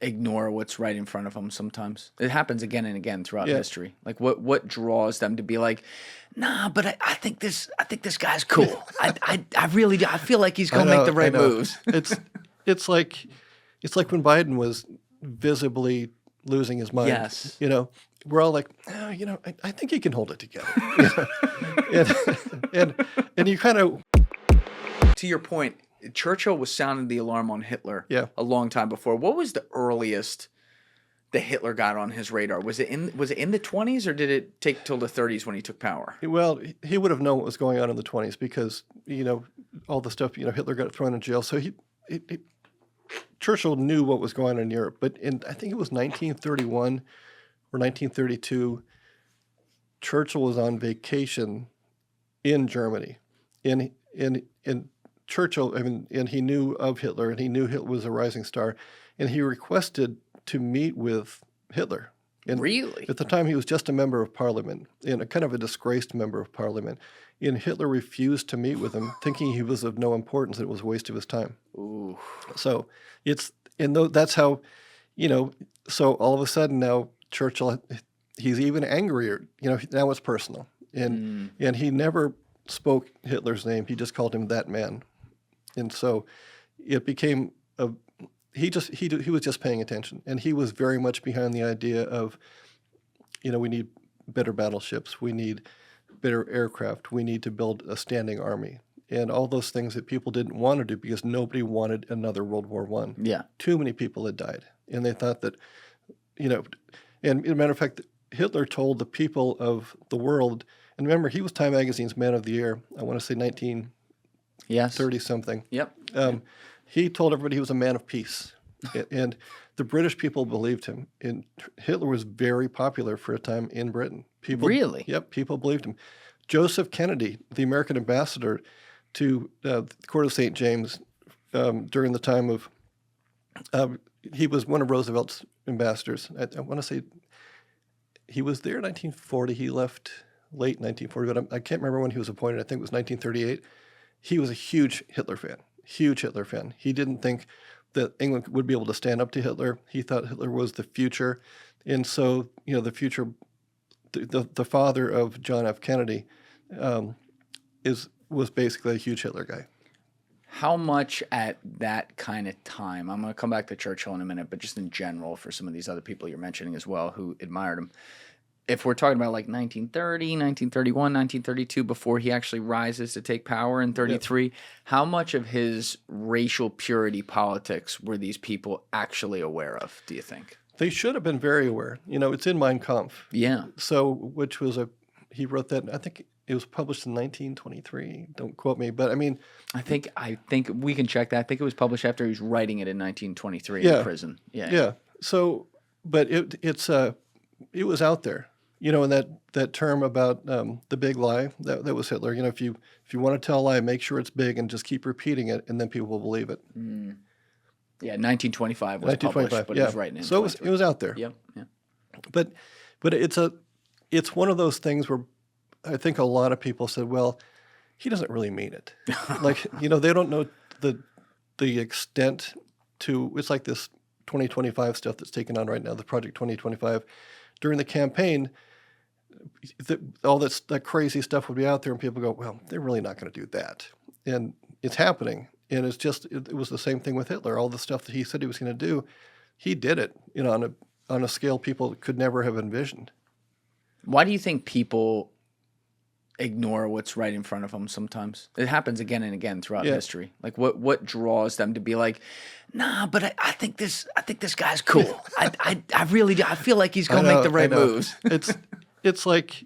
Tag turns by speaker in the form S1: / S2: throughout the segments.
S1: ignore what's right in front of them sometimes. It happens again and again throughout history. Like what draws them to be like, nah, but I think this guy's cool. I really do. I feel like he's gonna make the right moves.
S2: It's like when Biden was visibly losing his mind.
S1: Yes.
S2: We're all like, oh, I think he can hold it together. and you kind of.
S1: To your point, Churchill was sounding the alarm on Hitler
S2: a
S1: long time before. What was the earliest that Hitler got on his radar? Was it in the 20s, or did it take till the 30s when he took power?
S2: Well, he would have known what was going on in the 20s because, all the stuff, Hitler got thrown in jail. So Churchill knew what was going on in Europe. But I think it was 1931 or 1932, Churchill was on vacation in Germany. And Churchill, and he knew of Hitler, and he knew Hitler was a rising star, and he requested to meet with Hitler. And
S1: really?
S2: At the time, he was just a member of parliament, and a kind of a disgraced member of parliament. And Hitler refused to meet with him, thinking he was of no importance, that it was a waste of his time.
S1: Ooh.
S2: So that's how, so all of a sudden now Churchill, he's even angrier. Now it's personal. And he never spoke Hitler's name. He just called him that man. And so it became he was just paying attention, and he was very much behind the idea of, we need better battleships, we need better aircraft, we need to build a standing army, and all those things that people didn't want to do because nobody wanted another World War I.
S1: Yeah.
S2: Too many people had died, and they thought that, and as a matter of fact, Hitler told the people of the world, and remember, he was Time Magazine's Man of the Year, I want to say 1930-something.
S1: Yep.
S2: He told everybody he was a man of peace, and the British people believed him. And Hitler was very popular for a time in Britain.
S1: Really?
S2: Yep, people believed him. Joseph Kennedy, the American ambassador to the Court of St. James during the time of, he was one of Roosevelt's ambassadors. I want to say he was there in 1940. He left late 1940, but I can't remember when he was appointed. I think it was 1938. He was a huge Hitler fan. He didn't think that England would be able to stand up to Hitler. He thought Hitler was the future. And so, the future, the father of John F. Kennedy was basically a huge Hitler guy.
S1: How much at that kind of time, I'm going to come back to Churchill in a minute, but just in general for some of these other people you're mentioning as well who admired him, if we're talking about like 1930, 1931, 1932, before he actually rises to take power in 33, how much of his racial purity politics were these people actually aware of, do you think?
S2: They should have been very aware. It's in Mein Kampf.
S1: Yeah.
S2: So, which was he wrote that, I think it was published in 1923. Don't quote me, but I mean.
S1: I think we can check that. I think it was published after he was writing it in 1923 in prison. Yeah. So, but it was out there. And that term about the big lie, that was Hitler. If you want to tell a lie, make sure it's big and just keep repeating it, and then people will believe it. Yeah, 1925 was published, but it was writing in.
S2: So it was out there.
S1: Yep. Yeah.
S2: But it's one of those things where I think a lot of people said, well, he doesn't really mean it. Like, they don't know the extent to, it's like this 2025 stuff that's taken on right now, the Project 2025. During the campaign, all that crazy stuff would be out there, and people go, well, they're really not going to do that. And it's happening. And it's just, it was the same thing with Hitler. All the stuff that he said he was going to do, he did it, on a scale people could never have envisioned.
S1: Why do you think people ignore what's right in front of them sometimes? It happens again and again throughout history. Like what draws them to be like, nah, but I think this guy's cool. I really do. I feel like he's gonna make the right moves.
S2: It's like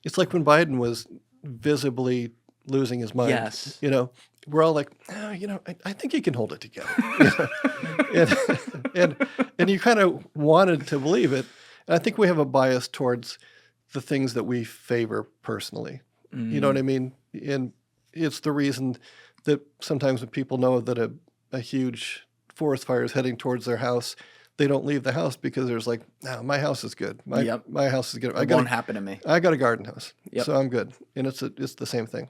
S2: when Biden was visibly losing his mind.
S1: Yes.
S2: We're all like, oh, I think he can hold it together. and you kind of wanted to believe it. And I think we have a bias towards the things that we favor personally. You know what I mean? And it's the reason that sometimes when people know that a huge forest fire is heading towards their house, they don't leave the house because there's like, no, my house is good. My house is good.
S1: It won't happen to me.
S2: I got a garden house, so I'm good. And it's the same thing.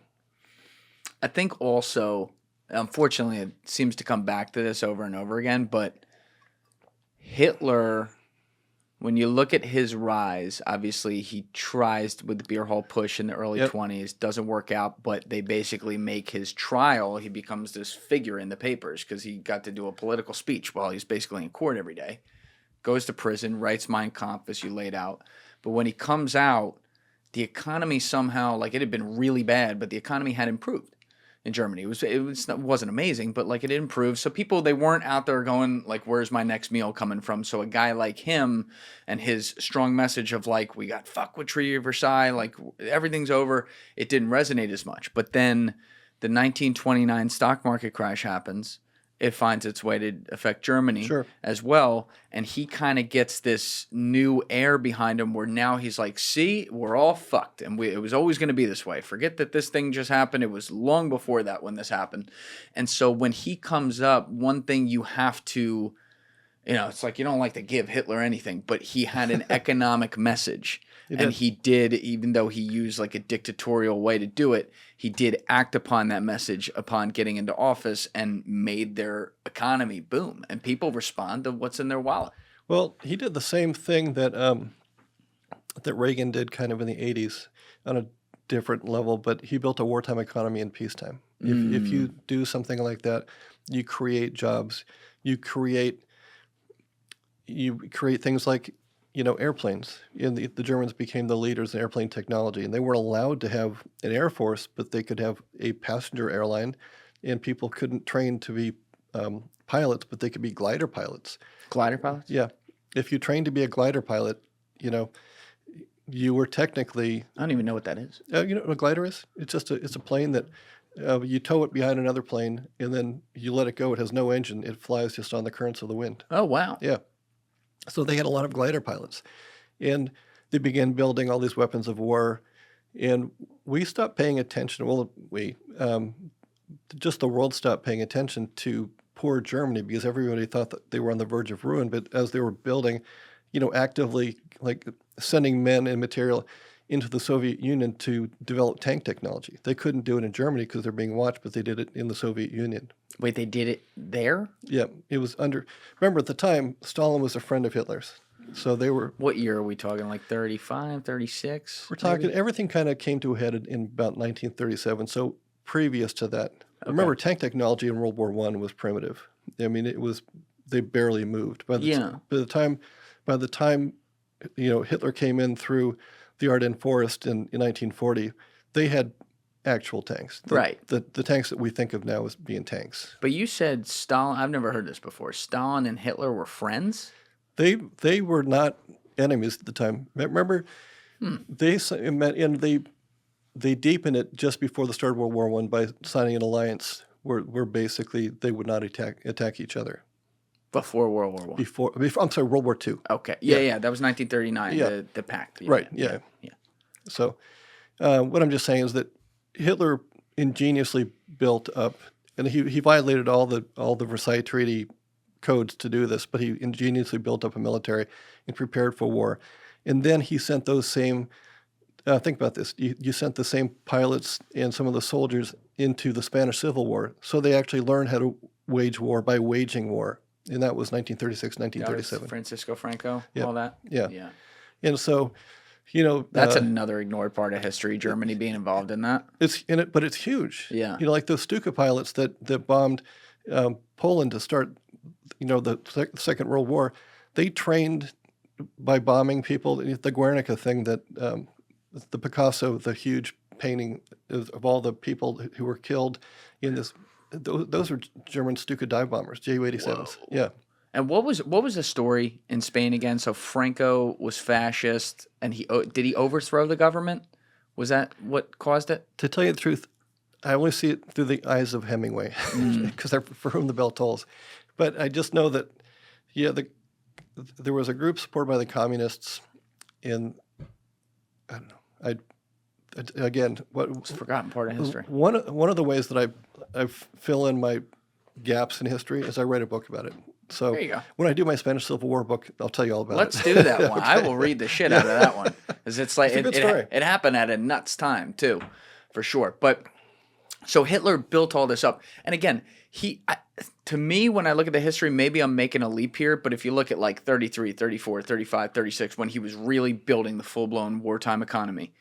S1: I think also, unfortunately, it seems to come back to this over and over again, but
S3: Hitler, when you look at his rise, obviously he tries with the beer hall push in the early 20s, doesn't work out, but they basically make his trial. He becomes this figure in the papers because he got to do a political speech while he's basically in court every day. Goes to prison, writes Mein Kampf, as you laid out. But when he comes out, the economy somehow, like it had been really bad, but the economy had improved in Germany. It wasn't amazing, but like it improved. So people, they weren't out there going like, where's my next meal coming from? So a guy like him and his strong message of like, we got fucked with Treaty of Versailles, like everything's over, it didn't resonate as much. But then the 1929 stock market crash happens. It finds its way to affect Germany as well. And he kind of gets this new air behind him where now he's like, see, we're all fucked. And it was always going to be this way. Forget that this thing just happened. It was long before that when this happened. And so when he comes up, one thing you have to, it's like you don't like to give Hitler anything, but he had an economic message. And he did, even though he used like a dictatorial way to do it, he did act upon that message upon getting into office and made their economy boom. And people respond to what's in their wallet.
S2: Well, he did the same thing that Reagan did kind of in the 80s on a different level, but he built a wartime economy in peacetime. If you do something like that, you create jobs. You create things like airplanes. And the Germans became the leaders in airplane technology, and they weren't allowed to have an air force, but they could have a passenger airline, and people couldn't train to be pilots, but they could be glider pilots.
S3: Glider pilots?
S2: Yeah. If you trained to be a glider pilot, you were technically...
S3: I don't even know what that is.
S2: You know what a glider is? It's just it's a plane that you tow it behind another plane, and then you let it go. It has no engine. It flies just on the currents of the wind.
S3: Oh, wow.
S2: Yeah. So they had a lot of glider pilots, and they began building all these weapons of war, and we stopped paying attention. Well, just the world stopped paying attention to poor Germany because everybody thought that they were on the verge of ruin. But as they were building, actively like sending men and material into the Soviet Union to develop tank technology. They couldn't do it in Germany because they're being watched, but they did it in the Soviet Union.
S3: Wait, they did it there?
S2: Yeah, it was remember at the time, Stalin was a friend of Hitler's. So they were...
S3: What year are we talking, like 35, 36?
S2: We're talking, maybe? Everything kind of came to a head in about 1937, so previous to that. Okay. Remember, tank technology in World War I was primitive. I mean, they barely moved. By the time Hitler came in through the Ardennes Forest in 1940, they had actual tanks.
S3: Right.
S2: The tanks that we think of now as being tanks.
S3: But you said Stalin, I've never heard this before. Stalin and Hitler were friends?
S2: They were not enemies at the time. Remember, they met, and they deepened it just before the start of World War I by signing an alliance where basically they would not attack each other.
S3: Before World War I?
S2: Before I'm sorry, World War II.
S3: Okay. Yeah. That was 1939, the pact.
S2: Yeah, right, yeah. So what I'm just saying is that Hitler ingeniously built up, and he violated all the Versailles Treaty codes to do this, but he ingeniously built up a military and prepared for war. And then he sent those same, think about this, you sent the same pilots and some of the soldiers into the Spanish Civil War, so they actually learned how to wage war by waging war. And that was 1936, 1937.
S3: Francisco Franco,
S2: yeah.
S3: All that?
S2: Yeah. And so,
S3: that's another ignored part of history, Germany being involved in that.
S2: But it's huge.
S3: Yeah.
S2: Like those Stuka pilots that bombed Poland to start, the Second World War, they trained by bombing people. The Guernica thing that the Picasso, the huge painting of all the people who were killed in this, those were German Stuka dive bombers, Ju-87s. Yeah.
S3: And what was the story in Spain again? So Franco was fascist, and did he overthrow the government? Was that what caused it?
S2: To tell you the truth, I only see it through the eyes of Hemingway, because for whom the bell tolls. But I just know that, there was a group supported by the communists in, I don't know, again,
S3: it's a forgotten part of history.
S2: One of the ways that I fill in my gaps in history is I write a book about it. So
S3: there you go.
S2: When I do my Spanish Civil War book, I'll tell you all about
S3: Let's
S2: it.
S3: do that one.
S2: Okay.
S3: I will read the shit out of that one, because it's like
S2: it's a good story.
S3: It happened at a nuts time too, for sure. But so Hitler built all this up, and again, To me, when I look at the history, maybe I'm making a leap here, but if you look at like 33, 34, 35, 36, when he was really building the full-blown wartime economy,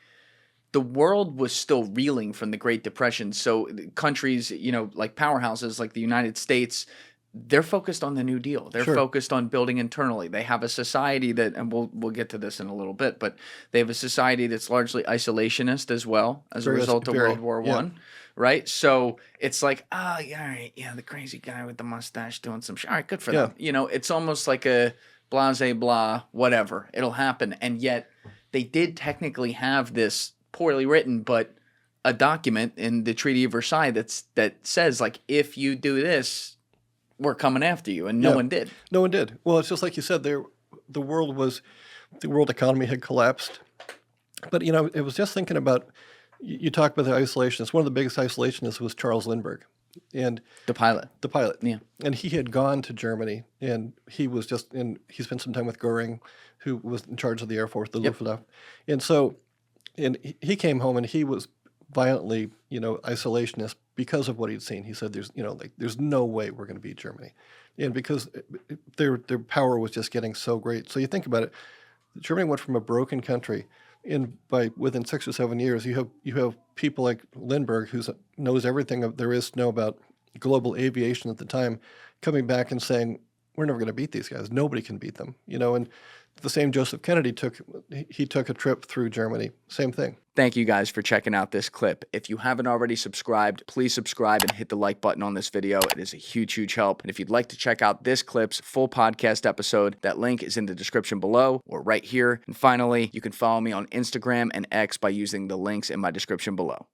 S3: the world was still reeling from the Great Depression. So countries, like powerhouses like the United States, they're focused on the New Deal. They're focused on building internally. They have a society that, and we'll get to this in a little bit, but they have a society that's largely isolationist as well as a result of World War I, right? So it's like, all right, the crazy guy with the mustache doing some shit. All right, good for them. It's almost like a blase blah, whatever. It'll happen. And yet they did technically have this poorly written, but a document in the Treaty of Versailles that says, like, if you do this, we're coming after you, and no one did.
S2: No one did. Well, it's just like you said, the world economy had collapsed. But, it was just thinking about, you talk about the isolationists. One of the biggest isolationists was Charles Lindbergh. And
S3: the pilot.
S2: Yeah. And he had gone to Germany, and he spent some time with Goering, who was in charge of the Air Force, the Luftwaffe. And so, he came home, and he was violently, isolationist because of what he'd seen. He said, there's no way we're going to beat Germany. And because their power was just getting so great. So you think about it, Germany went from a broken country, and within 6 or 7 years, you have people like Lindbergh, who knows everything there is to know about global aviation at the time, coming back and saying, we're never going to beat these guys. Nobody can beat them. And the same Joseph Kennedy took a trip through Germany. Same thing.
S3: Thank you guys for checking out this clip. If you haven't already subscribed, please subscribe and hit the like button on this video. It is a huge, huge help. And if you'd like to check out this clip's full podcast episode, that link is in the description below or right here. And finally, you can follow me on Instagram and X by using the links in my description below.